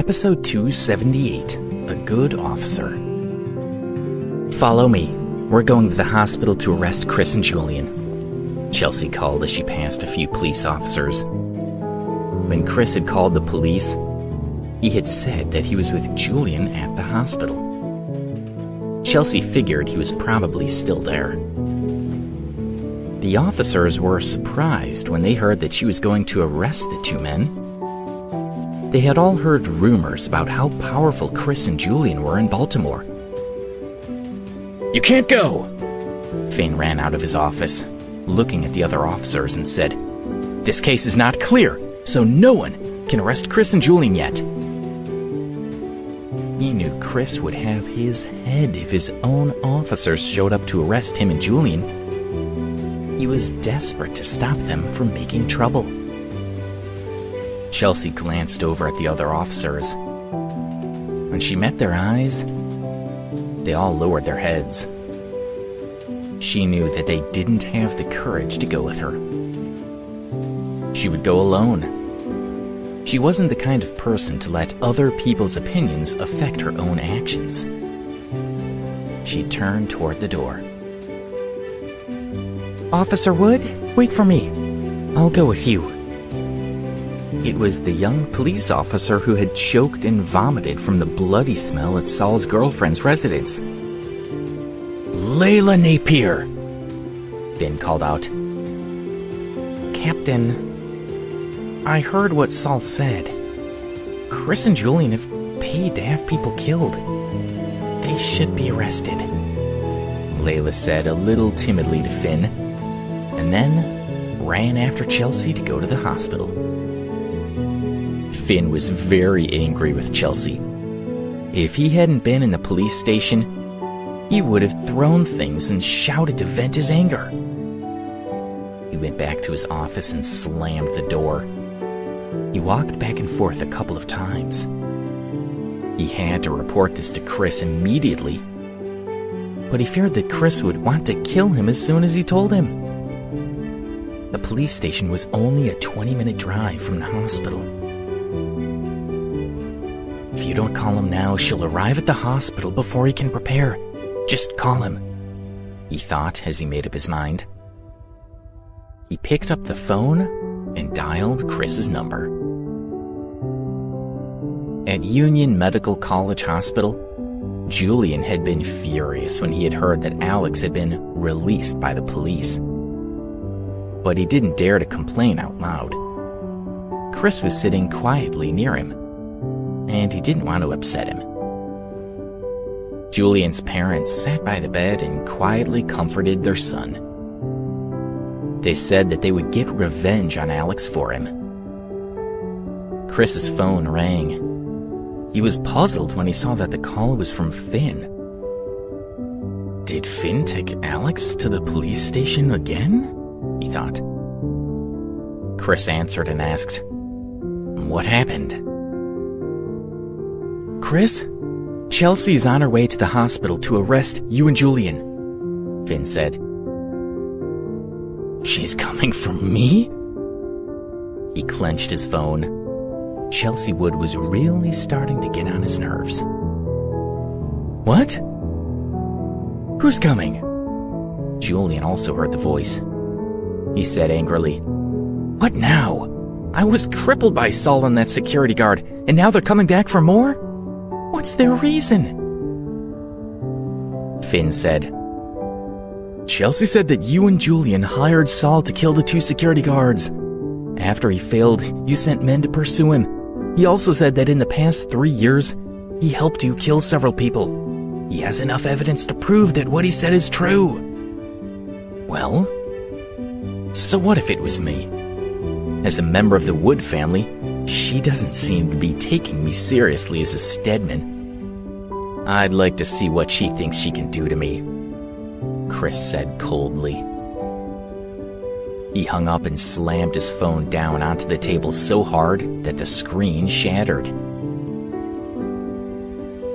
Episode 278, A Good Officer. "Follow me. We're going to the hospital to arrest Chris and Julian," Chelsea called as she passed a few police officers. When Chris had called the police, he had said that he was with Julian at the hospital. Chelsea figured he was probably still there. The officers were surprised when they heard that she was going to arrest the two men. They had all heard rumors about how powerful Chris and Julian were in Baltimore. "You can't go!" Finn ran out of his office, looking at the other officers, and said, "This case is not clear, so no one can arrest Chris and Julian yet." He knew Chris would have his head if his own officers showed up to arrest him and Julian. He was desperate to stop them from making trouble. Chelsea glanced over at the other officers. When she met their eyes, they all lowered their heads. She knew that they didn't have the courage to go with her. She would go alone. She wasn't the kind of person to let other people's opinions affect her own actions. She turned toward the door. "Officer Wood, wait for me. I'll go with you." It was the young police officer who had choked and vomited from the bloody smell at Saul's girlfriend's residence. "Layla Napier!" Finn called out. "Captain, I heard what Saul said. Chris and Julian have paid to have people killed. They should be arrested," Layla said a little timidly to Finn, and then ran after Chelsea to go to the hospital. Finn was very angry with Chelsea. If he hadn't been in the police station, he would have thrown things and shouted to vent his anger. He went back to his office and slammed the door. He walked back and forth a couple of times. He had to report this to Chris immediately, but he feared that Chris would want to kill him as soon as he told him. The police station was only a 20-minute drive from the hospital. "If you don't call him now, she'll arrive at the hospital before he can prepare. Just call him," he thought as he made up his mind. He picked up the phone and dialed Chris's number. At Union Medical College Hospital, Julian had been furious when he had heard that Alex had been released by the police. But he didn't dare to complain out loud. Chris was sitting quietly near him, and he didn't want to upset him. Julian's parents sat by the bed and quietly comforted their son. They said that they would get revenge on Alex for him. Chris's phone rang. He was puzzled when he saw that the call was from Finn. Did Finn take Alex to the police station again? He thought. Chris answered and asked, "What happened?" "Chris, Chelsea's on her way to the hospital to arrest you and Julian," Finn said. "She's coming for me?" He clenched his phone. Chelsea Wood was really starting to get on his nerves. "What? Who's coming?" Julian also heard the voice. He said angrily, "What now? I was crippled by Saul and that security guard, and now they're coming back for more? What's their reason?" Finn said, "Chelsea said that you and Julian hired Saul to kill the two security guards. After he failed, you sent men to pursue him. He also said that in the past 3 years, he helped you kill several people. He has enough evidence to prove that what he said is true." "Well, so what if it was me? As a member of the Wood family, she doesn't seem to be taking me seriously as a Stedman. I'd like to see what she thinks she can do to me," Chris said coldly. He hung up and slammed his phone down onto the table so hard that the screen shattered.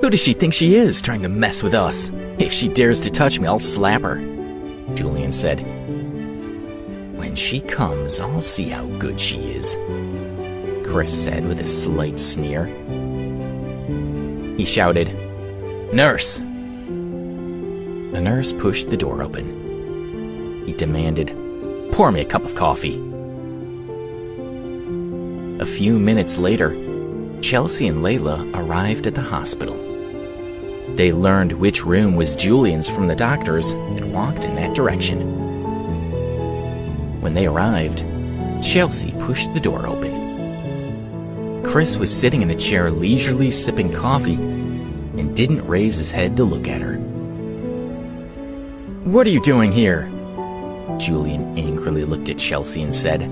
"Who does she think she is, trying to mess with us? If she dares to touch me, I'll slap her," Julian said. "When she comes, I'll see how good she is," Chris said with a slight sneer. He shouted, "Nurse!" A nurse pushed the door open. He demanded, "Pour me a cup of coffee." A few minutes later, Chelsea and Layla arrived at the hospital. They learned which room was Julian's from the doctors and walked in that direction. When they arrived, Chelsea pushed the door open. Chris was sitting in a chair leisurely sipping coffee and didn't raise his head to look at her. "What are you doing here?" Julian angrily looked at Chelsea and said,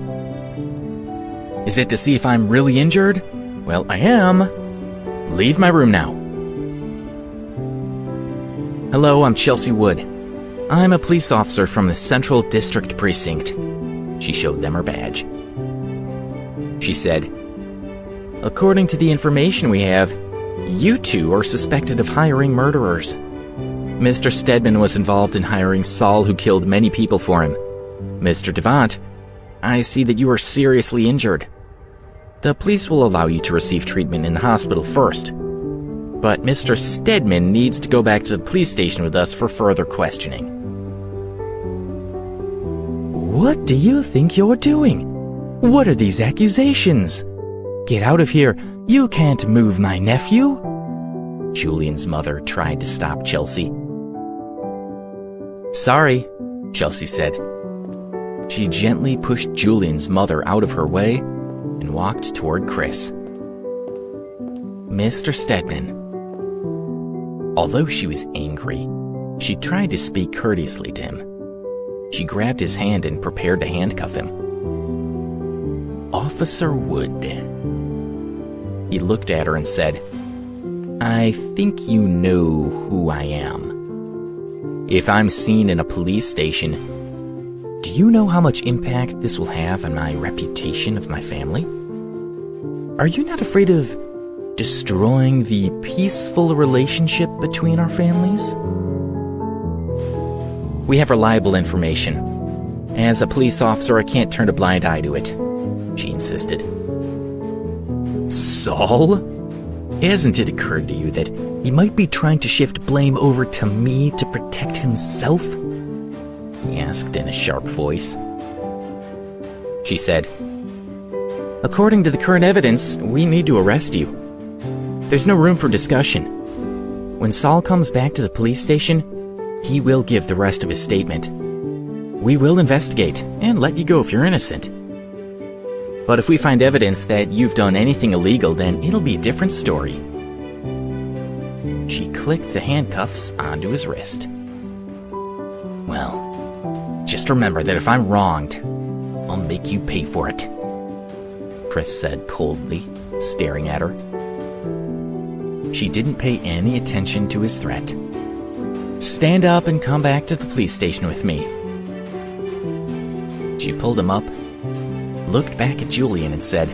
"Is it to see if I'm really injured? Well, I am. Leave my room now." "Hello, I'm Chelsea Wood. I'm a police officer from the Central District Precinct." She showed them her badge. She said, "According to the information we have, you two are suspected of hiring murderers. Mr. Stedman was involved in hiring Saul, who killed many people for him. Mr. Devant, I see that you are seriously injured. The police will allow you to receive treatment in the hospital first. But Mr. Stedman needs to go back to the police station with us for further questioning." "What do you think you're doing? What are these accusations? Get out of here. You can't move my nephew." Julian's mother tried to stop Chelsea. "Sorry," Chelsea said. She gently pushed Julian's mother out of her way and walked toward Chris. "Mr. Stedman." Although she was angry, she tried to speak courteously to him. She grabbed his hand and prepared to handcuff him. "Officer Wood." He looked at her and said, "I think you know who I am. If I'm seen in a police station, do you know how much impact this will have on my reputation of my family? Are you not afraid of destroying the peaceful relationship between our families?" "We have reliable information. As a police officer, I can't turn a blind eye to it," she insisted. "Saul? Hasn't it occurred to you that he might be trying to shift blame over to me to protect himself?" he asked in a sharp voice. She said, "According to the current evidence, we need to arrest you. There's no room for discussion. When Saul comes back to the police station, he will give the rest of his statement. We will investigate and let you go if you're innocent. But if we find evidence that you've done anything illegal, then it'll be a different story." She clicked the handcuffs onto his wrist. "Well, just remember that if I'm wronged, I'll make you pay for it," Chris said coldly, staring at her. She didn't pay any attention to his threat. "Stand up and come back to the police station with me." She pulled him up, looked back at Julian and said,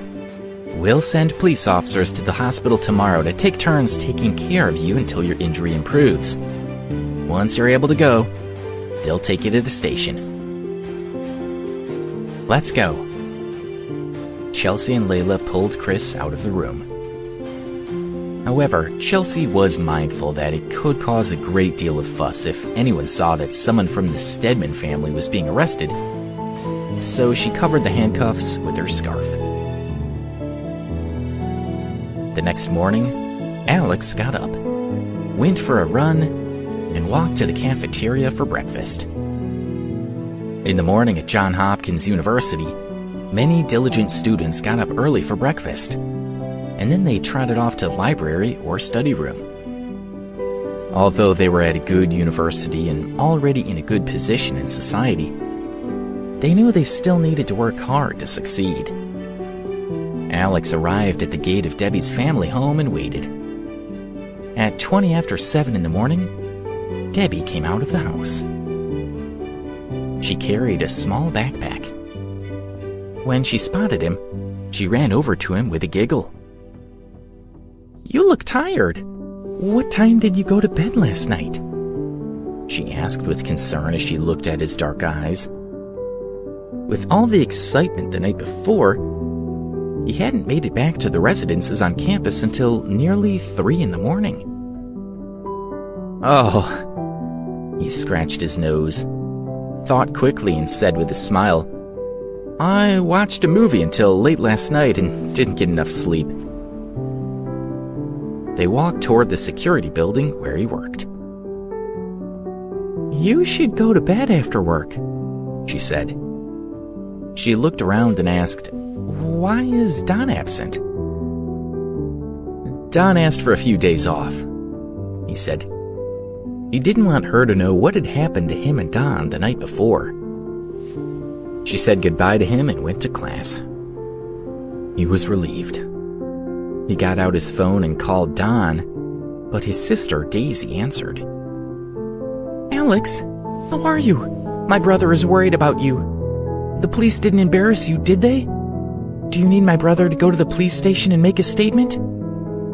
"We'll send police officers to the hospital tomorrow to take turns taking care of you until your injury improves. Once you're able to go, they'll take you to the station. Let's go." Chelsea and Layla pulled Chris out of the room. However, Chelsea was mindful that it could cause a great deal of fuss if anyone saw that someone from the Stedman family was being arrested, so she covered the handcuffs with her scarf. The next morning, Alex got up, went for a run, and walked to the cafeteria for breakfast. In the morning at Johns Hopkins University, many diligent students got up early for breakfast, and then they trotted off to the library or study room. Although they were at a good university and already in a good position in society, they knew they still needed to work hard to succeed. Alex arrived at the gate of Debbie's family home and waited. At 20 after 7 in the morning, Debbie came out of the house. She carried a small backpack. When she spotted him, she ran over to him with a giggle. "You look tired. What time did you go to bed last night?" she asked with concern as she looked at his dark eyes. With all the excitement the night before, he hadn't made it back to the residences on campus until nearly 3 in the morning. Oh, he scratched his nose, thought quickly and said with a smile, I watched a movie until late last night and didn't get enough sleep. They walked toward the security building where he worked. You should go to bed after work, she said. She looked around and asked, Why is Don absent? Don asked for a few days off, he said. He didn't want her to know what had happened to him and Don the night before. She said goodbye to him and went to class. He was relieved. He got out his phone and called Don, but his sister Daisy answered. Alex, how are you? My brother is worried about you. The police didn't embarrass you, did they? Do you need my brother to go to the police station and make a statement?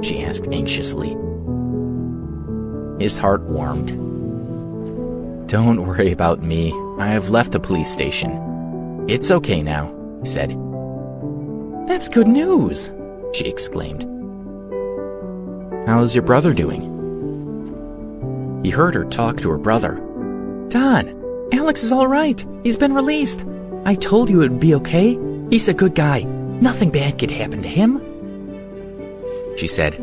She asked anxiously. His heart warmed. Don't worry about me. I have left the police station. It's okay now, he said. That's good news, she exclaimed. How's your brother doing? He heard her talk to her brother. Don, Alex is all right. He's been released. I told you it would be okay. He's a good guy. Nothing bad could happen to him. She said,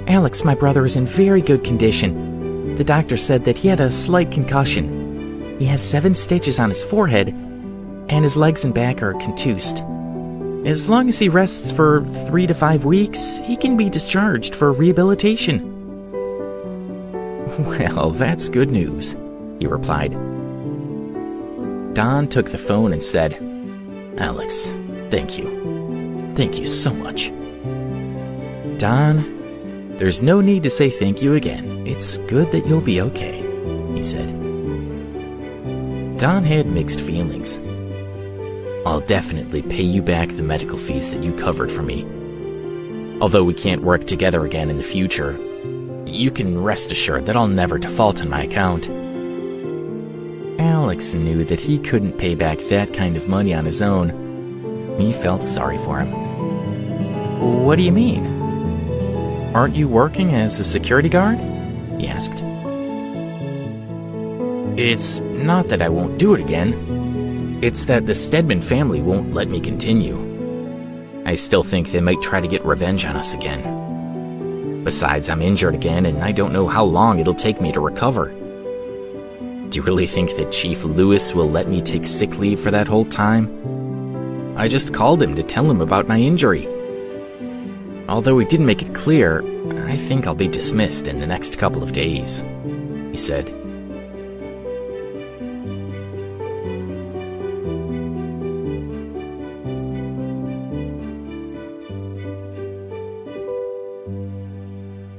Alex, my brother, is in very good condition. The doctor said that he had a slight concussion. He has 7 stitches on his forehead, and his legs and back are contused. As long as he rests for 3 to 5 weeks, he can be discharged for rehabilitation. Well, that's good news, he replied. Don took the phone and said, Alex, thank you. Thank you so much. Don, there's no need to say thank you again. It's good that you'll be okay, he said. Don had mixed feelings. I'll definitely pay you back the medical fees that you covered for me. Although we can't work together again in the future, you can rest assured that I'll never default on my account. Alex knew that he couldn't pay back that kind of money on his own. He felt sorry for him. What do you mean? Aren't you working as a security guard? He asked. It's not that I won't do it again. It's that the Stedman family won't let me continue. I still think they might try to get revenge on us again. Besides, I'm injured again, and I don't know how long it'll take me to recover. Do you really think that Chief Lewis will let me take sick leave for that whole time? I just called him to tell him about my injury. Although he didn't make it clear, I think I'll be dismissed in the next couple of days, he said.